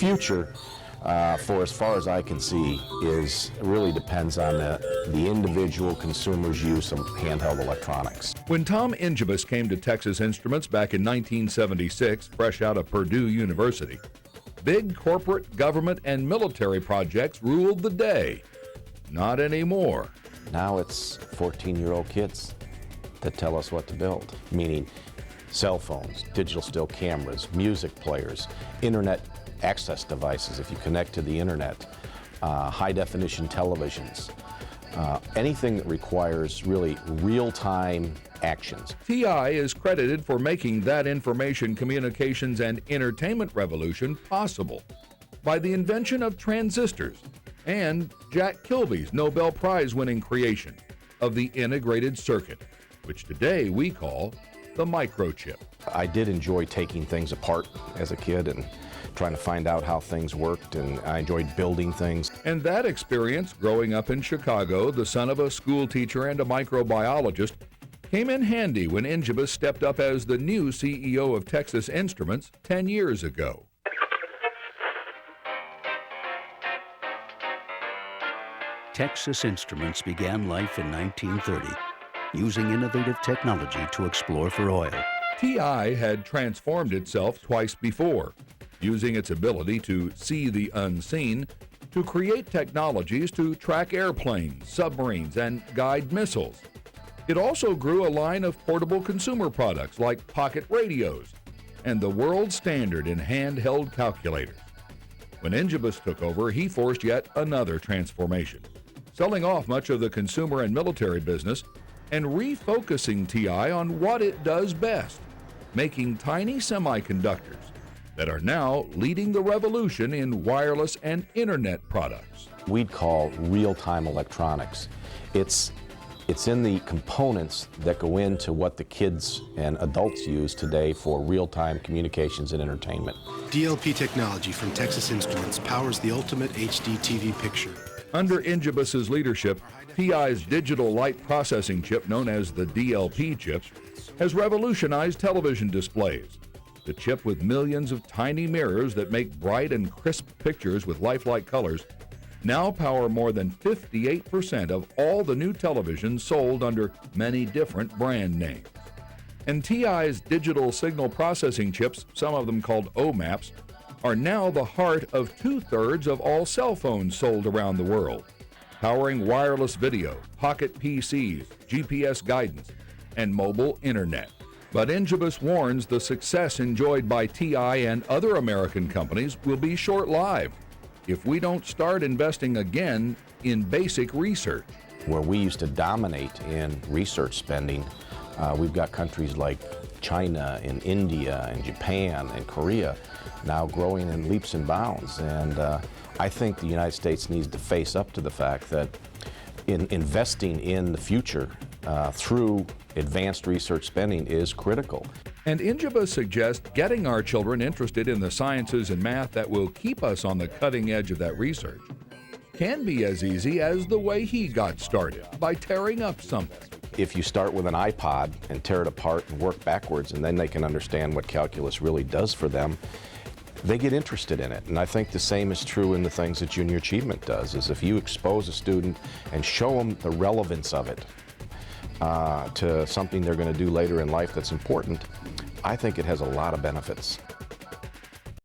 future, for as far as I can see, really depends on the individual consumer's use of handheld electronics. When Tom Engibous came to Texas Instruments back in 1976, fresh out of Purdue University, big corporate, government, and military projects ruled the day. Not anymore. Now it's 14-year-old kids that tell us what to build, meaning cell phones, digital still cameras, music players, internet access devices if you connect to the internet, high-definition televisions, anything that requires really real-time actions. TI is credited for making that information, communications, and entertainment revolution possible by the invention of transistors and Jack Kilby's Nobel Prize-winning creation of the integrated circuit, which today we call the microchip. I did enjoy taking things apart as a kid and trying to find out how things worked, and I enjoyed building things. And that experience, growing up in Chicago, the son of a school teacher and a microbiologist, came in handy when Engibous stepped up as the new CEO of Texas Instruments 10 years ago. Texas Instruments began life in 1930, using innovative technology to explore for oil. TI had transformed itself twice before, using its ability to see the unseen to create technologies to track airplanes, submarines, and guide missiles. It also grew a line of portable consumer products like pocket radios and the world standard in handheld calculators. When Engibous took over, he forced yet another transformation, selling off much of the consumer and military business and refocusing TI on what it does best, making tiny semiconductors that are now leading the revolution in wireless and internet products. We'd call real-time electronics. It's in the components that go into what the kids and adults use today for real-time communications and entertainment. DLP technology from Texas Instruments powers the ultimate HD TV picture. Under Engibous' leadership, TI's digital light processing chip, known as the DLP chip, has revolutionized television displays. The chip, with millions of tiny mirrors that make bright and crisp pictures with lifelike colors, now power more than 58% of all the new televisions sold under many different brand names. And TI's digital signal processing chips, some of them called OMAPs, are now the heart of 2/3 of all cell phones sold around the world, powering wireless video, pocket PCs, GPS guidance, and mobile internet. But Engibous warns the success enjoyed by TI and other American companies will be short-lived if we don't start investing again in basic research. Where we used to dominate in research spending, we've got countries like China and India and Japan and Korea now growing in leaps and bounds. And I think the United States needs to face up to the fact that in investing in the future through advanced research spending is critical. And Engibous suggests getting our children interested in the sciences and math that will keep us on the cutting edge of that research can be as easy as the way he got started, by tearing up something. If you start with an iPod and tear it apart and work backwards, and then they can understand what calculus really does for them, they get interested in it. And I think the same is true in the things that Junior Achievement does, is if you expose a student and show them the relevance of it to something they're going to do later in life that's important, I think it has a lot of benefits.